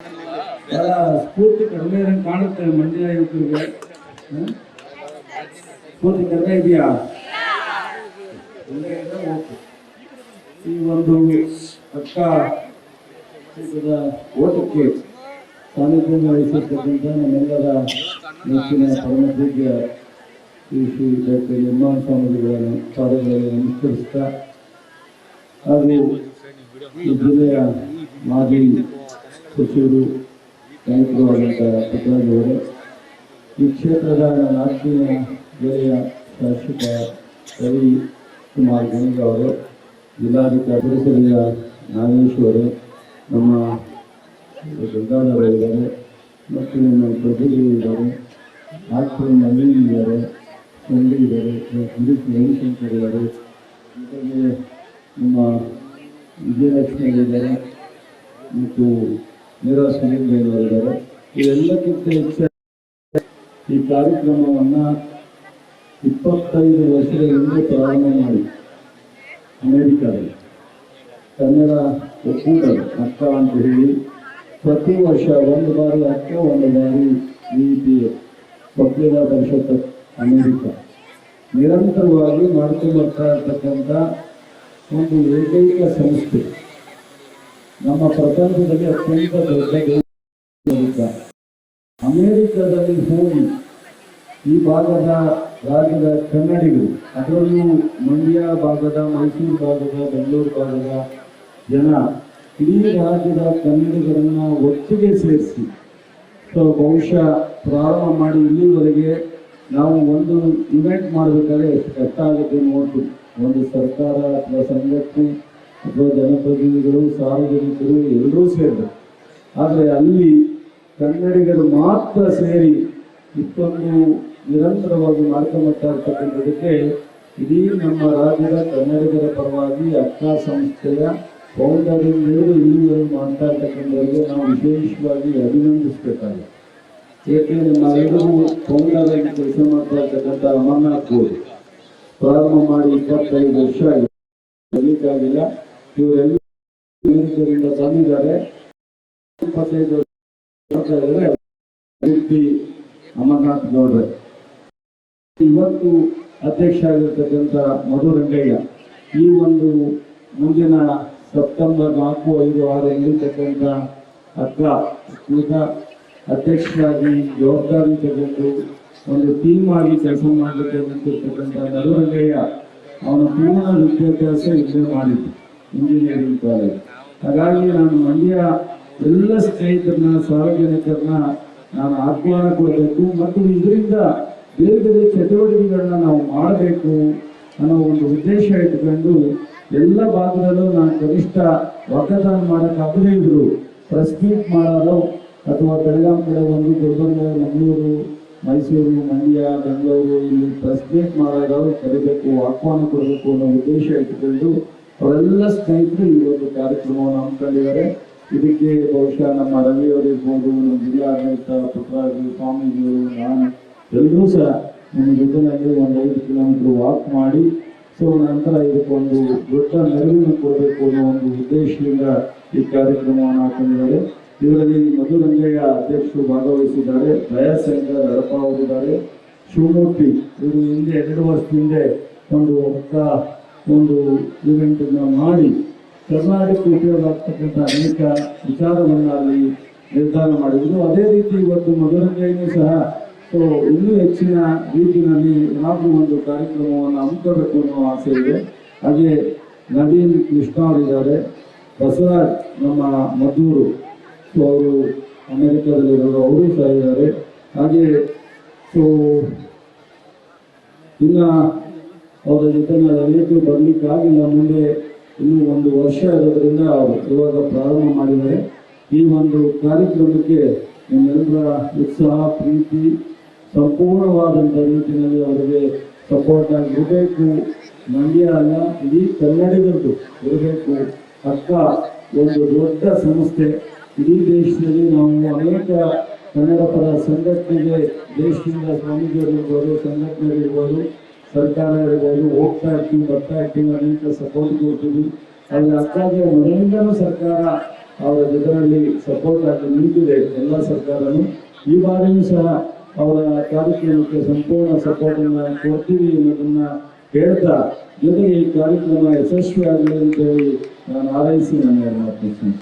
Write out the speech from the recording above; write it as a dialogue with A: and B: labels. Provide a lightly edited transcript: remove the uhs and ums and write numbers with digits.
A: ಬಹಳ ಸ್ಫೂರ್ತಿ ಕಡಿಮೆ ಕಾಣುತ್ತೆ ಮಂಡ್ಯ ಯುವಕರಿಗೆ. ಸ್ಫೂರ್ತಿ ಕಡಿಮೆ ಇದೆಯಾ? ಈ ಒಂದು ಅಕ್ಕ ಓಟಕ್ಕೆ ಸಾನ್ನಿಧ್ಯ ವಹಿಸಿರ್ತಕ್ಕಂಥ ನಮ್ಮೆಲ್ಲರ ನೆಚ್ಚಿನ ಪರಮ ಪೂಜ್ಯ ಶ್ರೀ ಡಾಕ್ಟರ್ ನಿರ್ಮಾಣ ಸ್ವಾಮೀಜಿಗಳನ್ನು ಪಾದಗಳಲ್ಲಿ ನಮಸ್ಕರಿಸ್ತಾ, ಹಾಗೂ ಈ ಜಿಲ್ಲೆಯ ಮಾಜಿ ಸಚಿವರು ನಾಯಕರು ಆದಂಥ ಪುಟ್ಟರಾಜ್ ಅವರು, ಈ ಕ್ಷೇತ್ರದ ನನ್ನ ಆತ್ಮೀಯ ಗೆಳೆಯ ಶಾಸಕ ರವಿ ಕುಮಾರ್ ಗಂಗ ಅವರು, ಜಿಲ್ಲಾಧಿಕಾರಿ ಪರಿಸರದ ನಾಗೇಶ್ವರು, ನಮ್ಮ ಗಂಗಾಧರ ಇದ್ದಾರೆ, ಮತ್ತು ನಮ್ಮ ಪ್ರಭುಗಳು ಇದ್ದಾರೆ, ಡಾಕ್ಟರ್ ನವೀನ್ ಇದ್ದಾರೆ, ಸಂಡಿ ಇದ್ದಾರೆ, ಗಿರೀಶ್ ರವಿಶಂಕರ್ ಇದ್ದಾರೆ, ಜೊತೆಗೆ ನಮ್ಮ ವಿಜಯಲಕ್ಷ್ಮಿ ಇದ್ದಾರೆ ಮತ್ತು ಮೀರಾ ಸುನೀಲ್ರವರಿದ್ದಾರೆ. ಇವೆಲ್ಲಕ್ಕಿಂತ ಹೆಚ್ಚಾಗಿ ಈ ಕಾರ್ಯಕ್ರಮವನ್ನು 25 ವರ್ಷದ ಹಿಂದೆ ಪ್ರಾರಂಭ ಮಾಡಿ ಅಮೆರಿಕದಲ್ಲಿ ಕನ್ನಡ ಒಕ್ಕೂಟದ ಅಕ್ಕ ಅಂತ ಹೇಳಿ ಪ್ರತಿ ವರ್ಷ ಒಂದು ಬಾರಿ ಅಕ್ಕ, ಒಂದು ಬಾರಿ VPA ಒಕ್ಕಲಿಗ ಪರಿಷತ್ ಅಮೆರಿಕ ನಿರಂತರವಾಗಿ ಮಾಡ್ಕೊಂಡು ಬರ್ತಾ ಇರ್ತಕ್ಕಂಥ ಒಂದು ಏಕೈಕ ಸಂಸ್ಥೆ. ನಮ್ಮ ಪ್ರಪಂಚದಲ್ಲಿ ಅತ್ಯಂತ ದೊಡ್ಡ ಅಮೆರಿಕದಲ್ಲಿ ಹೋಗಿ ಈ ಭಾಗದ ರಾಜ್ಯದ ಕನ್ನಡಿಗರು, ಅದರಲ್ಲೂ ಮಂಡ್ಯ ಭಾಗದ, ಮೈಸೂರು ಭಾಗದ, ಬೆಂಗಳೂರು ಭಾಗದ ಜನ ಇಡೀ ರಾಜ್ಯದ ಕನ್ನಡಿಗರನ್ನ ಒಟ್ಟಿಗೆ ಸೇರಿಸಿ ಬಹುಶಃ ಪ್ರಾರಂಭ ಮಾಡಿ ಇಲ್ಲಿವರೆಗೆ ನಾವು ಒಂದು ಇವೆಂಟ್ ಮಾಡಬೇಕಾದ್ರೆ ಎಷ್ಟು ಕಷ್ಟ ಆಗುತ್ತೆ ನೋಡ್ತೀವಿ. ಒಂದು ಸರ್ಕಾರ ಅಥವಾ ಸಂಘಟನೆ ಅಥವಾ ಜನಪ್ರತಿನಿಧಿಗಳು, ಸಾರ್ವಜನಿಕರು ಎಲ್ಲರೂ ಸೇರಿದರು. ಆದರೆ ಅಲ್ಲಿ ಕನ್ನಡಿಗರು ಮಾತ್ರ ಸೇರಿ ಇಷ್ಟೊಂದು ನಿರಂತರವಾಗಿ ಮಾಡ್ಕೊಂಬರ್ತಾ ಇರ್ತಕ್ಕಂಥದಕ್ಕೆ ಇಡೀ ನಮ್ಮ ರಾಜ್ಯದ ಕನ್ನಡಿಗರ ಪರವಾಗಿ ಅಕ್ಕ ಸಂಸ್ಥೆಯ ಫೌಂಡರಿಂದ ಹಿಡಿದು ಇಲ್ಲಿವರೆಗೂ ಮಾಡ್ತಾ ಇರ್ತಕ್ಕಂಥವರಿಗೆ ನಾವು ವಿಶೇಷವಾಗಿ ಅಭಿನಂದಿಸಬೇಕಾಗಿದೆ. ಏಕೆಂದರೆ ನಾವೆಲ್ಲರೂ ಫೌಂಡರ್ ಆಗಿ ಕೆಲಸ ಮಾಡ್ತಾ ಇರ್ತಕ್ಕಂಥ ಅಮರನಾಥ್ ಗೋಡ್ ಪ್ರಾರಂಭ ಮಾಡಿ 25 ವರ್ಷ ಆಗಿಲ್ಲ. ಇವರೆಲ್ಲರಿಂದ ತಂದಿದ್ದಾರೆ. 25 ವರ್ಷ ಅಮರನಾಥ್ ಗೌಡ್ರೆ. ಇವತ್ತು ಅಧ್ಯಕ್ಷ ಆಗಿರ್ತಕ್ಕಂಥ ಮಧುರಂಗಯ್ಯ ಈ ಒಂದು ಮುಂದಿನ ಸೆಪ್ಟೆಂಬರ್ 4, 5, 6 ನಡೀತಕ್ಕಂಥ ಅಕ್ಕ ಈಗ ಅಧ್ಯಕ್ಷರಾಗಿ ಜವಾಬ್ದಾರಿ ತಗೊಂಡು ಒಂದು ಟೀಮ್ ಆಗಿ ಕೆಲಸ ಮಾಡಲಿಕ್ಕೆ ನಿಂತಿರ್ತಕ್ಕಂಥ ಮಧುರಂಗಯ್ಯ ಅವನ ಪೂರ್ಣ ವಿದ್ಯಾಭ್ಯಾಸ ಇಲ್ಲೇ ಮಾಡಿದ್ದು ಇಂಜಿನಿಯರಿಂಗ್ ಕಾಲೇಜ್. ಹಾಗಾಗಿ ನಾನು ಮಂಡ್ಯ ಎಲ್ಲ ಸ್ನೇಹಿತರನ್ನ, ಸಾರ್ವಜನಿಕರನ್ನ ನಾನು ಆಹ್ವಾನ ಕೊಡಬೇಕು ಮತ್ತು ಇದರಿಂದ ಬೇರೆ ಬೇರೆ ಚಟುವಟಿಕೆಗಳನ್ನ ನಾವು ಮಾಡಬೇಕು ಅನ್ನೋ ಒಂದು ಉದ್ದೇಶ ಇಟ್ಕೊಂಡು ಎಲ್ಲ ಭಾಗದಲ್ಲೂ ನಾನು ಕನಿಷ್ಠ ಒಕ್ಕದಾನ ಮಾಡೋಕ್ಕಾಗದೇ ಇದ್ರು ಪ್ರೆಸ್ ಮೀಟ್ ಮಾಡೋದು ಅಥವಾ ಬೆಳಗಾಂ ಕಡೆ ಒಂದು ಗುಲ್ಬರ್ಗ, ಮಂಗಳೂರು, ಮೈಸೂರು, ಮಂಡ್ಯ, ಬೆಂಗಳೂರು ಇಲ್ಲಿ ಪ್ರೆಸ್ ಮೀಟ್ ಮಾಡೋದು ಕರಿಬೇಕು, ಆಹ್ವಾನ ಕೊಡಬೇಕು ಅನ್ನೋ ಉದ್ದೇಶ ಇಟ್ಕೊಂಡು ಅವರೆಲ್ಲ ಸ್ನೇಹಿತರು ಈ ಒಂದು ಕಾರ್ಯಕ್ರಮವನ್ನು ಹಮ್ಮಿಕೊಂಡಿದ್ದಾರೆ. ಇದಕ್ಕೆ ಬಹುಶಃ ನಮ್ಮ ರವಿಯವರಿರ್ಬೋದು, ನಮ್ಮ ಜಿಲ್ಲಾಡಳಿತ, ಪುಟ್ಟರಾಜು, ಸ್ವಾಮೀಜಿಗಳು, ನಾನು ಎಲ್ಲರೂ ಸಹ ನಮ್ಮ ಜೊತೆಯಲ್ಲಿ ಒಂದು 5 ಕಿಲೋಮೀಟರ್ ವಾಕ್ ಮಾಡಿ ನಂತರ ಇದಕ್ಕೊಂದು ದೊಡ್ಡ ನೆರವಿನ ಕೊಡಬೇಕು ಅನ್ನೋ ಒಂದು ಉದ್ದೇಶದಿಂದ ಈ ಕಾರ್ಯಕ್ರಮವನ್ನು ಹಾಕೊಂಡಿದ್ದಾರೆ. ಇದರಲ್ಲಿ ಮಧುರಂಗಯ್ಯ ಅಧ್ಯಕ್ಷರು ಭಾಗವಹಿಸಿದ್ದಾರೆ, ದಯಾಶಂಕರ್ ಹರಪ್ಪ ಅವರಿದ್ದಾರೆ, ಶಿವಮೂರ್ತಿ ಇವರು ಹಿಂದೆ 2 ವರ್ಷದ ಹಿಂದೆ ಒಂದು ಇವೆಂಟನ್ನು ಮಾಡಿ ಕರ್ನಾಟಕಕ್ಕೆ ಉಪಯೋಗ ಆಗ್ತಕ್ಕಂಥ ಅನೇಕ ವಿಚಾರವನ್ನು ಅಲ್ಲಿ ನಿರ್ಧಾರ ಮಾಡಿದ್ರು. ಅದೇ ರೀತಿ ಇವತ್ತು ಮಧುರಂಗಯ್ಯನೂ ಸಹ ಇನ್ನೂ ಹೆಚ್ಚಿನ ರೀತಿಯಲ್ಲಿ ನಾವು ಒಂದು ಕಾರ್ಯಕ್ರಮವನ್ನು ಹಮ್ಮಿಕೊಳ್ಳಬೇಕು ಅನ್ನೋ ಆಸೆ ಇದೆ. ಹಾಗೆ ನವೀನ್ ಕೃಷ್ಣ ಅವರಿದ್ದಾರೆ, ಬಸವರಾಜ್ ನಮ್ಮ ಮದ್ದೂರು ಅವರು ಅಮೆರಿಕದಲ್ಲಿರೋರು, ಅವರು ಸಹ ಇದ್ದಾರೆ. ಹಾಗೆ ಇನ್ನು ಅವರ ಜೊತೆ ರಿಲೇಟಿವ್ ಬರಲಿಕ್ಕಾಗಿಲ್ಲ, ಮುಂದೆ ಇನ್ನೂ 1 ವರ್ಷ ಇರೋದ್ರಿಂದ ಅವರು ಇವಾಗ ಪ್ರಾರಂಭ ಮಾಡಿದ್ದಾರೆ. ಈ ಒಂದು ಕಾರ್ಯಕ್ರಮಕ್ಕೆ ನಿಮ್ಮೆಲ್ಲರ ಉತ್ಸಾಹ, ಪ್ರೀತಿ ಸಂಪೂರ್ಣವಾದಂಥ ರೀತಿಯಲ್ಲಿ ಅವರಿಗೆ ಸಪೋರ್ಟ್ ಆಗಿರಬೇಕು. ಮಂಡ್ಯ ಅಲ್ಲ, ಇಡೀ ಕನ್ನಡಿಗರದು ಇರಬೇಕು. ಅಕ್ಕ ಒಂದು ದೊಡ್ಡ ಸಂಸ್ಥೆ, ಇಡೀ ದೇಶದಲ್ಲಿ ನಾವು ಅನೇಕ ಕನ್ನಡ ಪರ ಸಂಘಟನೆಗೆ ದೇಶದಿಂದ ಸ್ವಾಮೀಜಿಯರಿರ್ಬೋದು, ಸಂಘಟನೆಗಳಿರ್ಬೋದು, ಸರ್ಕಾರ ಇರ್ಬೋದು, ಹೋಗ್ತಾ ಇರ್ತೀವಿ, ಬರ್ತಾ ಇರ್ತೀವಿ, ಅನೇಕ ಸಪೋರ್ಟ್ ಕೊಡ್ತೀವಿ. ಆದರೆ ಅಕ್ಕಾಗೆ ಮೊದಲಿಂದಲೂ ಸರ್ಕಾರ ಅವರ ಜೊತೆಯಲ್ಲಿ ಸಪೋರ್ಟ್ ಆಗಿ ನಿಂತಿದೆ ಎಲ್ಲ ಸರ್ಕಾರನು. ಈ ಬಾರಿಯೂ ಸಹ ಅವರ ಕಾರ್ಯಕ್ರಮಕ್ಕೆ ಸಂಪೂರ್ಣ ಸಪೋರ್ಟ್ ಅನ್ನ ಕೊಡ್ತೀವಿ ಅನ್ನೋದನ್ನ ಹೇಳ್ತಾ, ಜೊತೆಗೆ ಈ ಕಾರ್ಯಕ್ರಮ ಯಶಸ್ವಿ ಆಗಲಿ ಅಂತ ಹೇಳಿ ನಾನು ಹಾರೈಸಿ ನನ್ನ ಮಾತನಾಡ್ತೀನಿ.